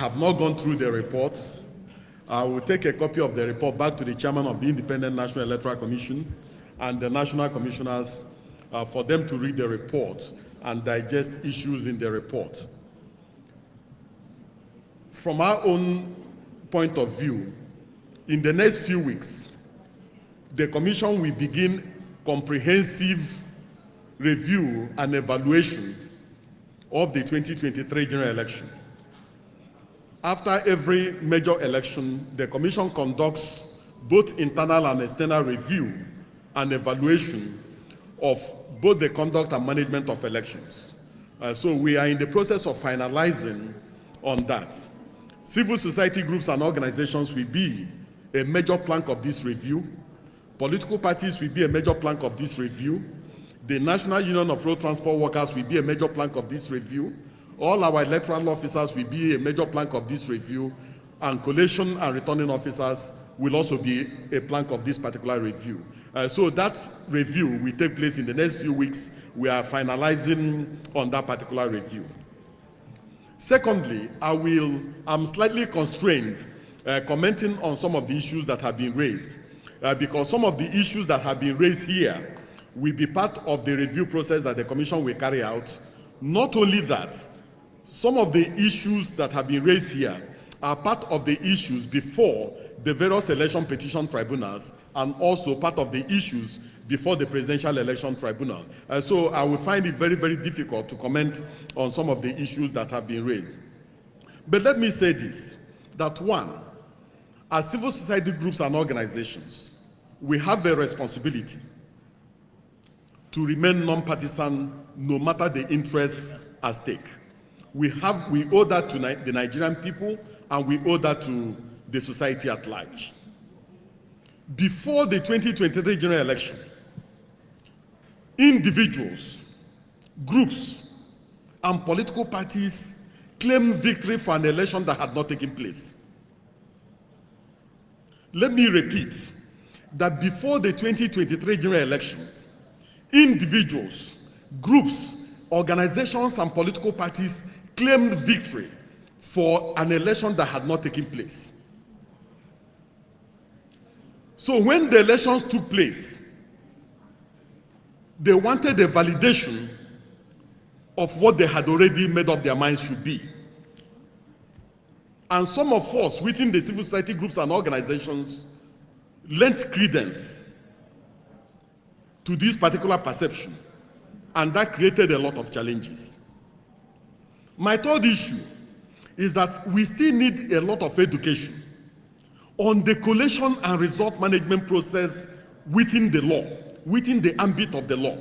have not gone through the report, I will take a copy of the report back to the chairman of the Independent National Electoral Commission and the national commissioners for them to read the report and digest issues in the report. From our own point of view, in the next few weeks, the Commission will begin comprehensive review and evaluation of the 2023 general election. After every major election, the Commission conducts both internal and external review and evaluation of both the conduct and management of elections. So we are in the process of finalizing on that. Civil society groups and organizations will be a major plank of this review. Political parties will be a major plank of this review. The National Union of Road Transport Workers will be a major plank of this review. All our electoral officers will be a major plank of this review, and collation and returning officers will also be a plank of this particular review. So that review will take place in the next few weeks. We are finalizing on that particular review. Secondly, I'm slightly constrained commenting on some of the issues that have been raised, because some of the issues that have been raised here will be part of the review process that the Commission will carry out. Not only that, some of the issues that have been raised here are part of the issues before the various election petition tribunals and also part of the issues before the Presidential Election Tribunal. So I will find it very, very difficult to comment on some of the issues that have been raised. But let me say this, that one, as civil society groups and organizations, we have a responsibility to remain non-partisan no matter the interests at stake. We owe that to the Nigerian people, and we owe that to the society at large. Before the 2023 general election, individuals, groups, and political parties claimed victory for an election that had not taken place. Let me repeat that before the 2023 general elections, individuals, groups, organizations, and political parties claimed victory for an election that had not taken place. So when the elections took place, they wanted a validation of what they had already made up their minds should be. And some of us within the civil society groups and organizations lent credence to this particular perception, and that created a lot of challenges. My third issue is that we still need a lot of education on the collation and result management process within the law, within the ambit of the law.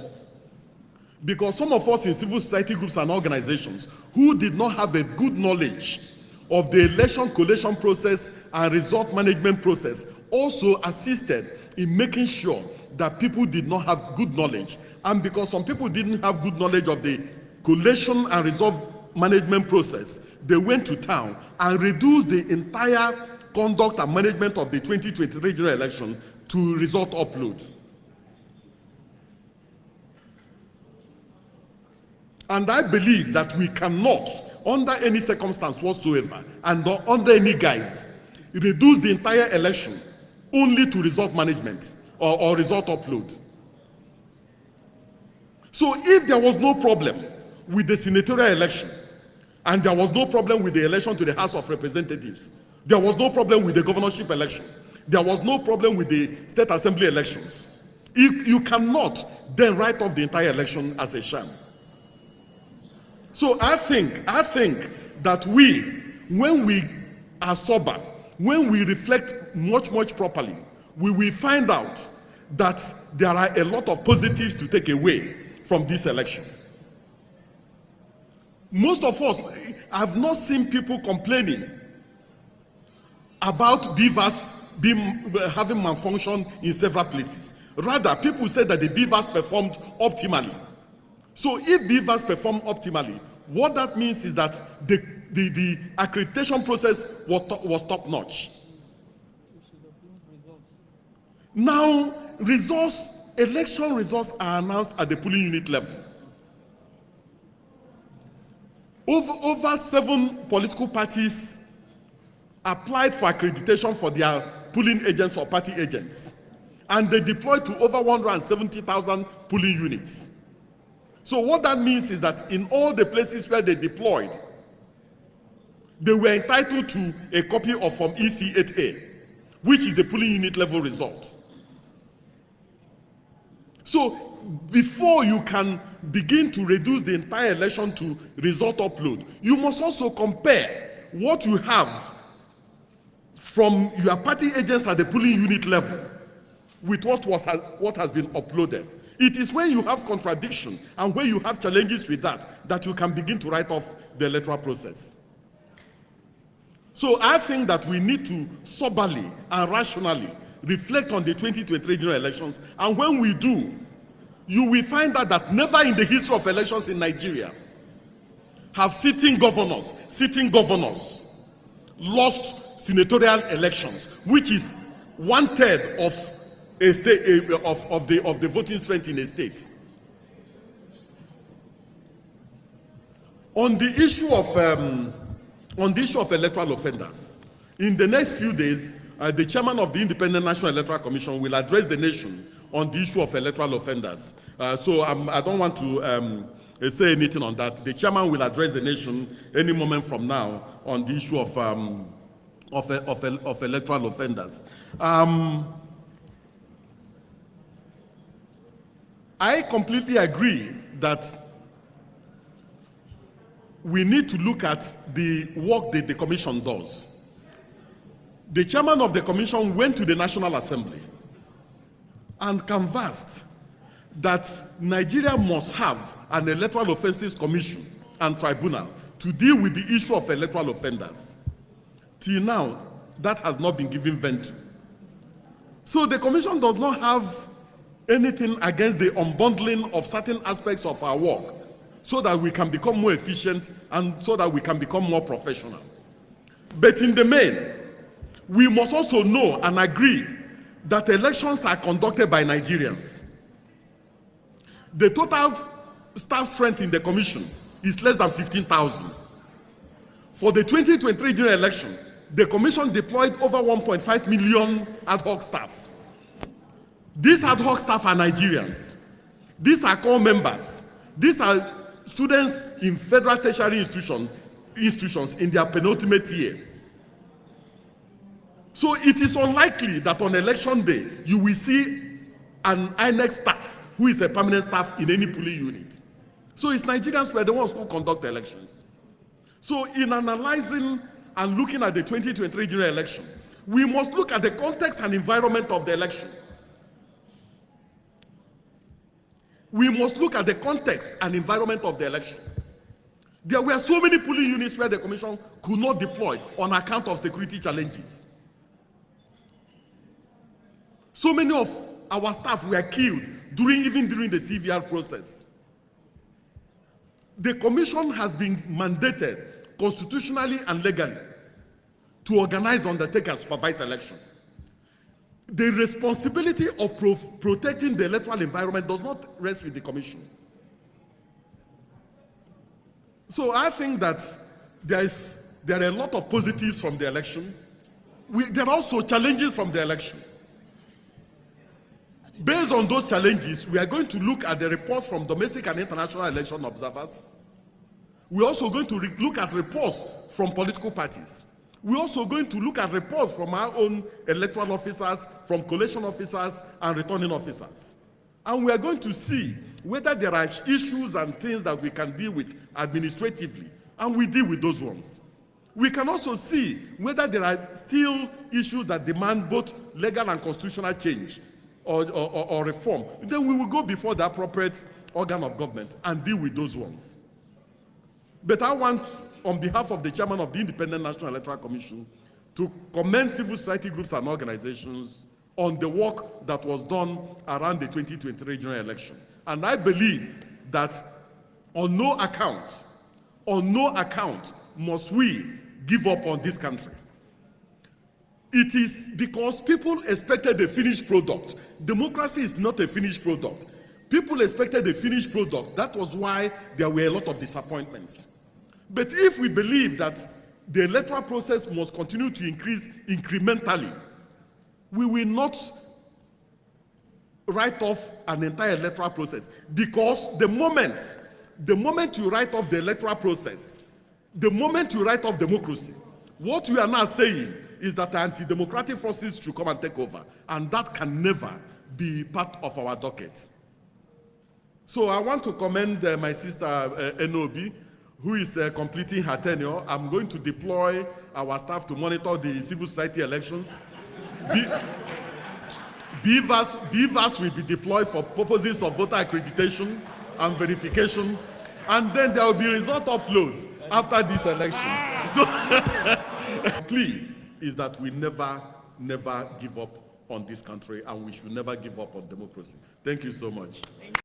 Because some of us in civil society groups and organizations who did not have a good knowledge of the election collation process and result management process also assisted in making sure that people did not have good knowledge. And because some people didn't have good knowledge of the collation and result management process, they went to town and reduced the entire conduct and management of the 2023 general election to result upload. And I believe that we cannot, under any circumstance whatsoever, and under any guise, reduce the entire election only to result management or result upload. So if there was no problem with the senatorial election, and there was no problem with the election to the House of Representatives, there was no problem with the governorship election, there was no problem with the state assembly elections, you cannot then write off the entire election as a sham. So I think that when we are sober, when we reflect much properly, we will find out that there are a lot of positives to take away from this election. Most of us have not seen people complaining about beavers having malfunction in several places. Rather, people said that the beavers performed optimally. So if beavers perform optimally, what that means is that the accreditation process was top-notch. Now, election results are announced at the polling unit level. Over 7 political parties applied for accreditation for their polling agents or party agents, and they deployed to over 170,000 polling units. So what that means is that in all the places where they deployed, they were entitled to a copy of Form EC8A, which is the polling unit level result. So before you can begin to reduce the entire election to result upload, you must also compare what you have from your party agents at the polling unit level with what has been uploaded. It is when you have contradiction and when you have challenges with that you can begin to write off the electoral process. So I think that we need to soberly and rationally reflect on the 2023 general elections, and when we do, you will find out that never in the history of elections in Nigeria have sitting governors lost senatorial elections, which is 1/3 of a state of the voting strength in a state. On the issue of electoral offenders, in the next few days, the chairman of the Independent National Electoral Commission will address the nation on the issue of electoral offenders. So I don't want to say anything on that. The chairman will address the nation any moment from now on the issue of electoral offenders. I completely agree that we need to look at the work that the commission does. The chairman of the commission went to the National Assembly and canvassed that Nigeria must have an electoral offences commission and tribunal to deal with the issue of electoral offenders. Till now, that has not been given vent to. So the commission does not have anything against the unbundling of certain aspects of our work so that we can become more efficient and so that we can become more professional. But in the main, we must also know and agree that elections are conducted by Nigerians. The total staff strength in the commission is less than 15,000. For the 2023 general election, the commission deployed over 1.5 million ad hoc staff. These ad hoc staff are Nigerians. These are core members. These are students in federal tertiary institutions in their penultimate year. So it is unlikely that on election day you will see an INEC staff who is a permanent staff in any polling unit. So it's Nigerians who are the ones who conduct the elections. So in analyzing and looking at the 2023 general election, we must look at the context and environment of the election. We must look at the context and environment of the election. There were so many polling units where the commission could not deploy on account of security challenges. So many of our staff were killed even during the CVR process. The commission has been mandated constitutionally and legally to organize, undertake, and supervise election. The responsibility of protecting the electoral environment does not rest with the commission. So I think that there are a lot of positives from the election. There are also challenges from the election. Based on those challenges, we are going to look at the reports from domestic and international election observers. We're also going to look at reports from political parties. We're also going to look at reports from our own electoral officers, from collation officers, and returning officers. And we are going to see whether there are issues and things that we can deal with administratively, and we deal with those ones. We can also see whether there are still issues that demand both legal and constitutional change or reform. Then we will go before the appropriate organ of government and deal with those ones. But I want, on behalf of the chairman of the Independent National Electoral Commission, to commend civil society groups and organizations on the work that was done around the 2023 general election. And I believe that on no account must we give up on this country. It is because people expected a finished product. Democracy is not a finished product. People expected a finished product. That was why there were a lot of disappointments. But if we believe that the electoral process must continue to increase incrementally. We will not write off an entire electoral process, because the moment you write off the electoral process, the moment you write off democracy, what we are now saying is that anti-democratic forces should come and take over, and that can never be part of our docket. So I want to commend my sister Enobi, who is completing her tenure. I'm going to deploy our staff to monitor the civil society elections. Beavers will be deployed for purposes of voter accreditation and verification, and then there will be result upload after this election. So the plea is that we never give up on this country, and we should never give up on democracy. Thank you so much.